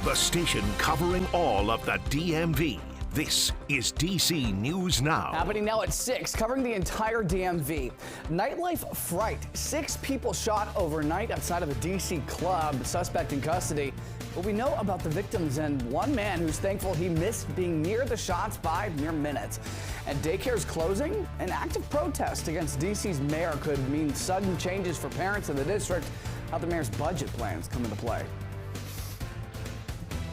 the station covering all of the DMV. This is DC News Now. Happening now at 6, covering the entire DMV. Nightlife fright. 6 people shot overnight outside of a DC club. The suspect in custody. What we know about the victims and one man who's thankful he missed being near the shots by mere minutes. And daycare's closing. An active protest against DC's mayor could mean sudden changes for parents in the district. How the mayor's budget plans come into play.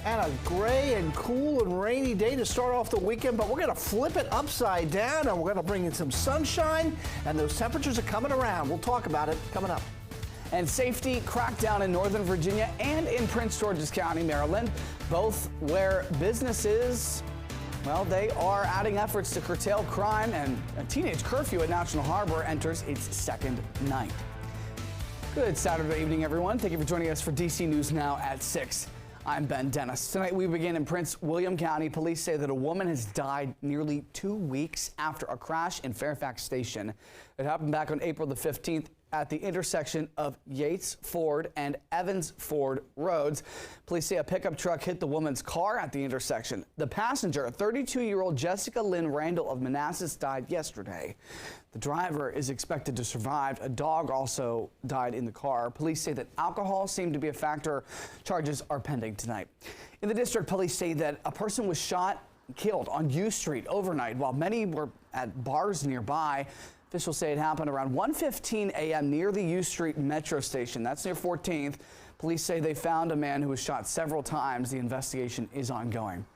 And a gray and cool and rainy day to start off the weekend, but we're going to flip it upside down and we're going to bring in some sunshine, and those temperatures are coming around. We'll talk about it coming up. And safety crackdown in Northern Virginia and in Prince George's County, Maryland, both where businesses, well, they are adding efforts to curtail crime, and a teenage curfew at National Harbor enters its second night. Good Saturday evening, everyone. Thank you for joining us for DC News Now at 6. I'm Ben Dennis. Tonight we begin in Prince William County. Police say that a woman has died nearly 2 weeks after a crash in Fairfax Station. It happened back on April the 15th at the intersection of Yates Ford and Evans Ford roads. Police say a pickup truck hit the woman's car at the intersection. The passenger, 32-year-old Jessica Lynn Randall of Manassas, died yesterday. The driver is expected to survive. A dog also died in the car. Police say that alcohol seemed to be a factor. Charges are pending tonight. In the district, police say that a person was shot and killed on U Street overnight while many were at bars nearby. Officials say it happened around 1:15 a.m. near the U Street metro station. That's near 14th. Police say they found a man who was shot several times. The investigation is ongoing.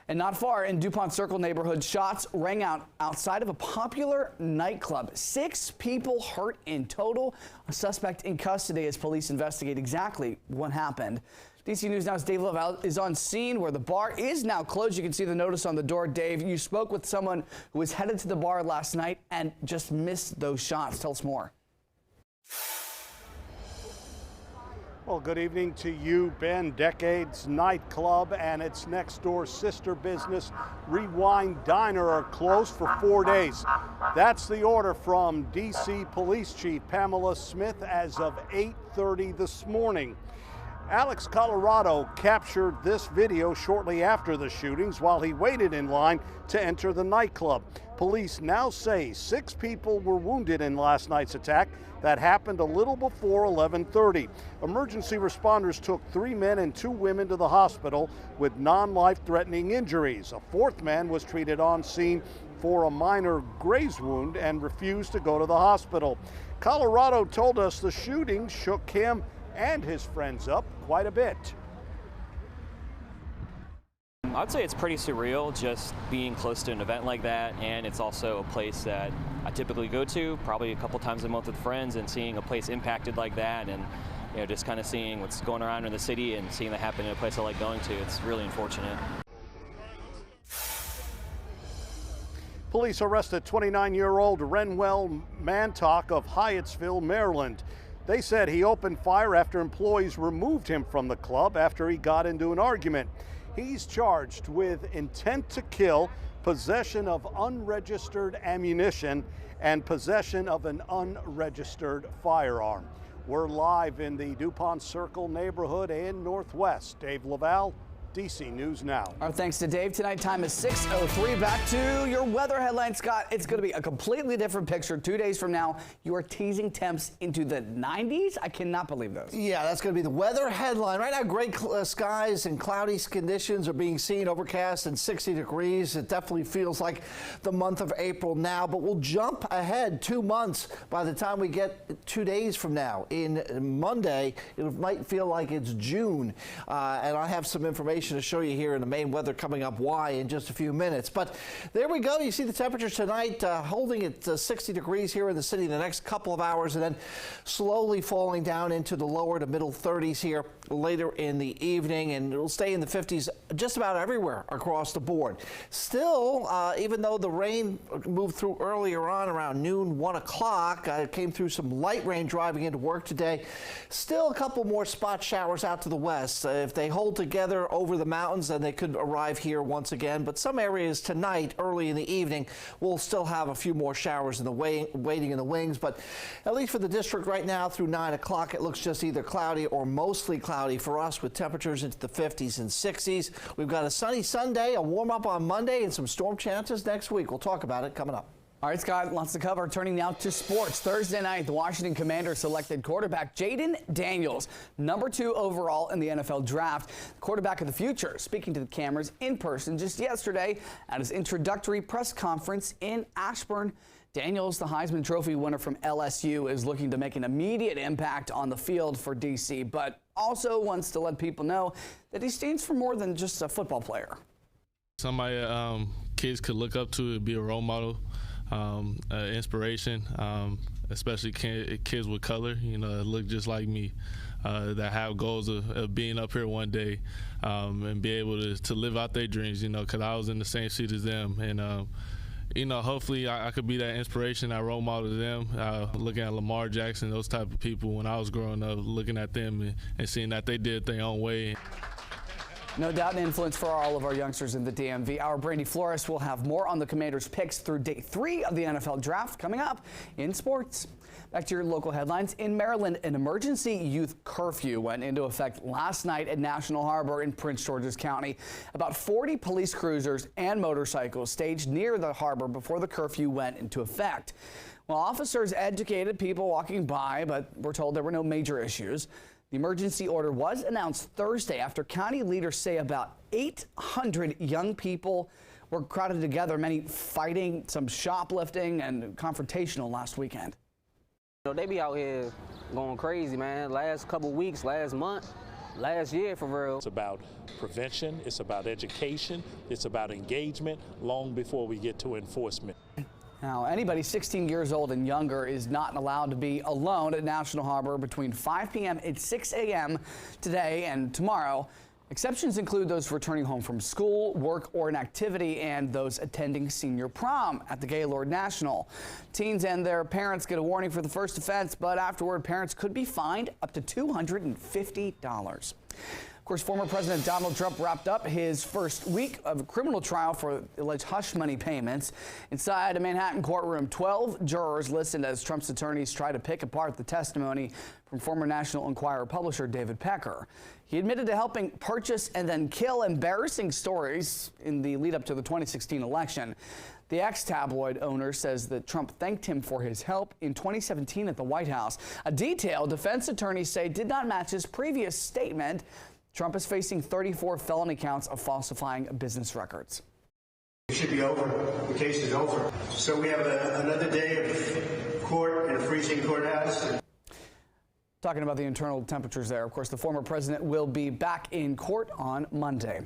And not far in DuPont Circle neighborhood, shots rang out outside of a popular nightclub. 6 people hurt in total. A suspect in custody as police investigate exactly what happened. DC News Now's Dave Lavelle is on scene where the bar is now closed. You can see the notice on the door. Dave, you spoke with someone who was headed to the bar last night and just missed those shots. Tell us more. Well, good evening to you, Ben. Decades nightclub and its next door sister business, Rewind Diner, are closed for 4 days. That's the order from DC Police Chief Pamela Smith as of 8:30 this morning. Alex Colorado captured this video shortly after the shootings while he waited in line to enter the nightclub. Police now say 6 people were wounded in last night's attack that happened a little before 11:30. Emergency responders took 3 men and 2 women to the hospital with non-life-threatening injuries. A 4th man was treated on scene for a minor graze wound and refused to go to the hospital. Colorado told us the shooting shook him and his friends up quite a bit. I'd say it's pretty surreal just being close to an event like that, and it's also a place that I typically go to probably a couple times a month with friends, and seeing a place impacted like that, and just kind of seeing what's going around in the city and seeing that happen in a place I like going to, it's really unfortunate. Police arrested 29-year-old Renwell Mantock of Hyattsville, Maryland. They said he opened fire after employees removed him from the club after he got into an argument. He's charged with intent to kill, possession of unregistered ammunition, and possession of an unregistered firearm. We're live in the DuPont Circle neighborhood in Northwest. Dave Lavelle, DC News Now. Our thanks to Dave. Tonight time is 6:03. Back to your weather headline, Scott. It's going to be a completely different picture 2 days from now. You are teasing temps into the 90s. I cannot believe those. Yeah, that's going to be the weather headline. Right now, gray skies and cloudy conditions are being seen, overcast and 60 degrees. It definitely feels like the month of April now, but we'll jump ahead 2 months by the time we get 2 days from now. In Monday, it might feel like it's June, and I have some information to show you here in the main weather coming up why in just a few minutes. But there we go. You see the temperatures tonight holding at 60 degrees here in the city the next couple of hours, and then slowly falling down into the lower to middle 30s here later in the evening, and it will stay in the 50s just about everywhere across the board. Still, even though the rain moved through earlier on around noon, 1 o'clock, came through some light rain driving into work today. Still a couple more spot showers out to the west. If they hold together over the mountains, then they could arrive here once again. But some areas tonight, early in the evening, will still have a few more showers in the waiting in the wings. But at least for the district right now through 9 o'clock, it looks just either cloudy or mostly cloudy for us, with temperatures into the 50s and 60s. We've got a sunny Sunday, a warm up on Monday, and some storm chances next week. We'll talk about it coming up. All right, Scott, lots to cover. Turning now to sports. Thursday night, the Washington Commanders selected quarterback Jaden Daniels, #2 overall in the NFL draft, quarterback of the future, speaking to the cameras in person just yesterday at his introductory press conference in Ashburn. Daniels, the Heisman Trophy winner from LSU, is looking to make an immediate impact on the field for D.C., but also wants to let people know that he stands for more than just a football player. Somebody kids could look up to, be a role model, inspiration, especially kids with color, that look just like me, that have goals of being up here one day, and be able to live out their dreams, because I was in the same seat as them. And hopefully I could be that inspiration, that role model to them, looking at Lamar Jackson, those type of people when I was growing up, looking at them and seeing that they did their own way. No doubt an influence for all of our youngsters in the DMV. Our Brady Flores will have more on the Commanders' picks through day 3 of the NFL draft coming up in sports. Back to your local headlines. In Maryland, an emergency youth curfew went into effect last night at National Harbor in Prince George's County. About 40 police cruisers and motorcycles staged near the harbor before the curfew went into effect. Well, officers educated people walking by, but we're told there were no major issues. The emergency order was announced Thursday after county leaders say about 800 young people were crowded together, many fighting, some shoplifting, and confrontational last weekend. They be out here going crazy, man. Last couple weeks, last month, last year, for real. It's about prevention, it's about education, it's about engagement long before we get to enforcement. Now, anybody 16 years old and younger is not allowed to be alone at National Harbor between 5 p.m. and 6 a.m. today and tomorrow. Exceptions include those returning home from school, work, or an activity, and those attending senior prom at the Gaylord National. Teens and their parents get a warning for the first offense, but afterward, parents could be fined up to $250. Of course, former President Donald Trump wrapped up his first week of a criminal trial for alleged hush money payments. Inside a Manhattan courtroom, 12 jurors listened as Trump's attorneys try to pick apart the testimony from former National Enquirer publisher David Pecker. He admitted to helping purchase and then kill embarrassing stories in the lead up to the 2016 election. The ex-tabloid owner says that Trump thanked him for his help in 2017 at the White House, a detail defense attorneys say did not match his previous statement. Trump is facing 34 felony counts of falsifying business records. It should be over. The case is over. So we have another day of court in a freezing courthouse. Talking about the internal temperatures there, of course, the former president will be back in court on Monday.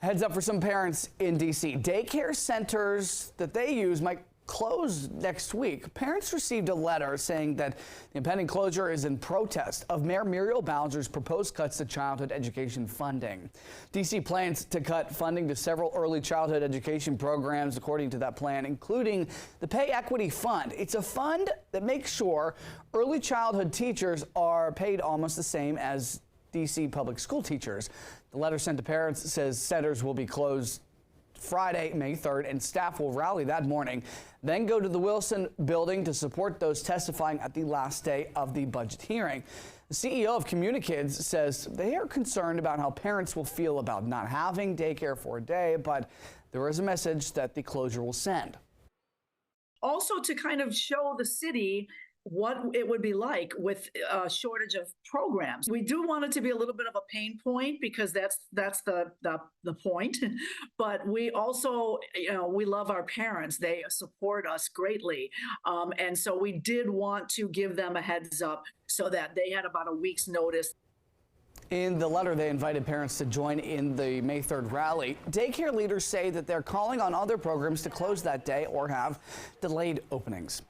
Heads up for some parents in D.C. Daycare centers that they use might close next week. Parents received a letter saying that the impending closure is in protest of Mayor Muriel Bowser's proposed cuts to childhood education funding. D.C. plans to cut funding to several early childhood education programs, according to that plan, including the Pay Equity Fund. It's a fund that makes sure early childhood teachers are paid almost the same as D.C. public school teachers. The letter sent to parents says centers will be closed Friday, May 3rd, and staff will rally that morning, then go to the Wilson building to support those testifying at the last day of the budget hearing. The CEO of Commuter says they are concerned about how parents will feel about not having daycare for a day, but there is a message that the closure will send. Also to kind of show the city what it would be like with a shortage of programs. We do want it to be a little bit of a pain point because that's the point. But we also, we love our parents. They support us greatly. And so we did want to give them a heads up so that they had about a week's notice. In the letter, they invited parents to join in the May 3rd rally. Daycare leaders say that they're calling on other programs to close that day or have delayed openings.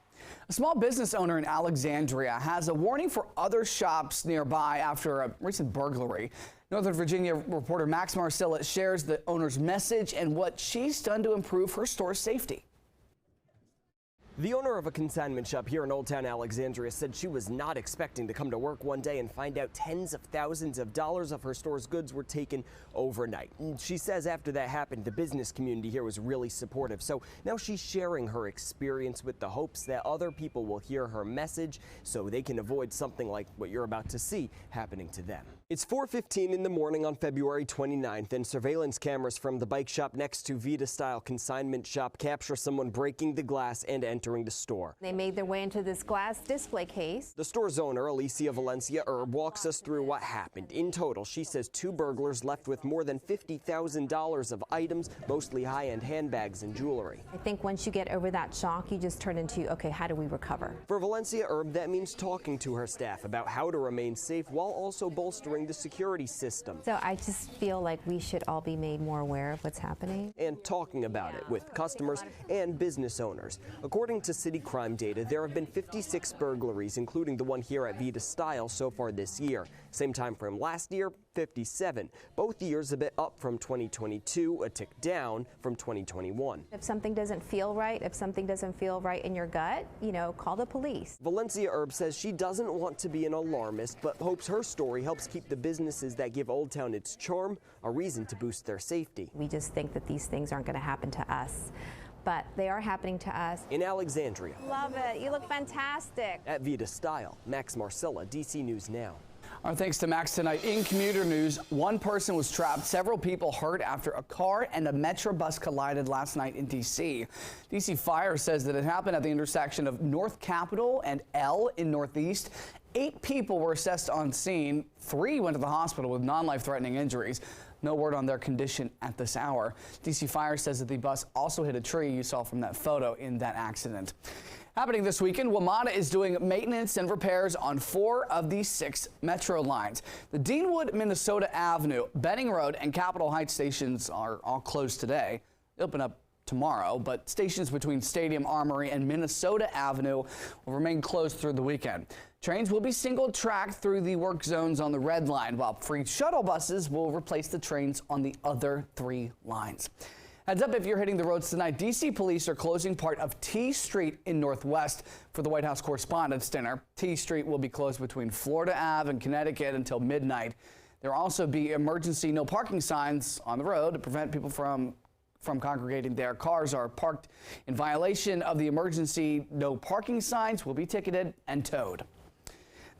A small business owner in Alexandria has a warning for other shops nearby after a recent burglary. Northern Virginia reporter Max Marcella shares the owner's message and what she's done to improve her store's safety. The owner of a consignment shop here in Old Town Alexandria said she was not expecting to come to work one day and find out tens of thousands of dollars of her store's goods were taken overnight. And she says after that happened, the business community here was really supportive. So now she's sharing her experience with the hopes that other people will hear her message so they can avoid something like what you're about to see happening to them. It's 4:15 in the morning on February 29th, and surveillance cameras from the bike shop next to Vita Style Consignment Shop capture someone breaking the glass and entering the store. They made their way into this glass display case. The store's owner, Alicia Valencia Erb, walks us through what happened. In total, she says 2 burglars left with more than $50,000 of items, mostly high-end handbags and jewelry. I think once you get over that shock, you just turn into, okay, how do we recover? For Valencia Erb, that means talking to her staff about how to remain safe while also bolstering the security system. So I just feel like we should all be made more aware of what's happening. And talking about it with customers and business owners. According to city crime data, there have been 56 burglaries, including the one here at Vita Style so far this year. Same time frame last year, 57. Both years a bit up from 2022, a tick down from 2021. If something doesn't feel right, if something doesn't feel right in your gut, you know, call the police. Valencia Erb says she doesn't want to be an alarmist, but hopes her story helps keep the businesses that give Old Town its charm a reason to boost their safety. We just think that these things aren't going to happen to us, but they are happening to us. In Alexandria. Love it. You look fantastic. At Vita Style, Max Marcella, DC News Now. Our thanks to Max tonight. In Commuter News, one person was trapped, several people hurt after a car and a Metro bus collided last night in D.C. D.C. Fire says that it happened at the intersection of North Capitol and L in Northeast. 8 people were assessed on scene. 3 went to the hospital with non-life-threatening injuries. No word on their condition at this hour. D.C. Fire says that the bus also hit a tree you saw from that photo in that accident. Happening this weekend, WMATA is doing maintenance and repairs on 4 of the 6 Metro lines. The Deanwood, Minnesota Avenue, Benning Road, and Capitol Heights stations are all closed today. They open up tomorrow, but stations between Stadium Armory and Minnesota Avenue will remain closed through the weekend. Trains will be single-tracked through the work zones on the Red Line, while free shuttle buses will replace the trains on the other 3 lines. Heads up if you're hitting the roads tonight. D.C. police are closing part of T Street in Northwest for the White House Correspondents' Dinner. T Street will be closed between Florida Ave and Connecticut until midnight. There will also be emergency no parking signs on the road to prevent people from congregating there. Cars are parked in violation of the emergency no parking signs will be ticketed and towed.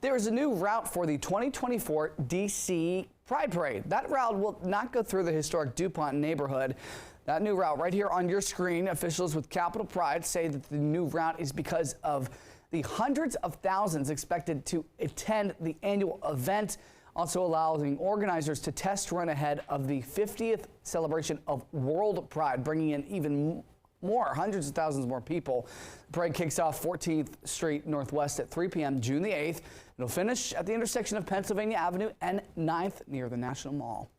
There is a new route for the 2024 D.C. Pride Parade. That route will not go through the historic DuPont neighborhood. That new route right here on your screen, officials with Capitol Pride say that the new route is because of the hundreds of thousands expected to attend the annual event, also allowing organizers to test run ahead of the 50th celebration of World Pride, bringing in even more, hundreds of thousands more people. The parade kicks off 14th Street Northwest at 3 p.m. June the 8th. It'll finish at the intersection of Pennsylvania Avenue and 9th near the National Mall.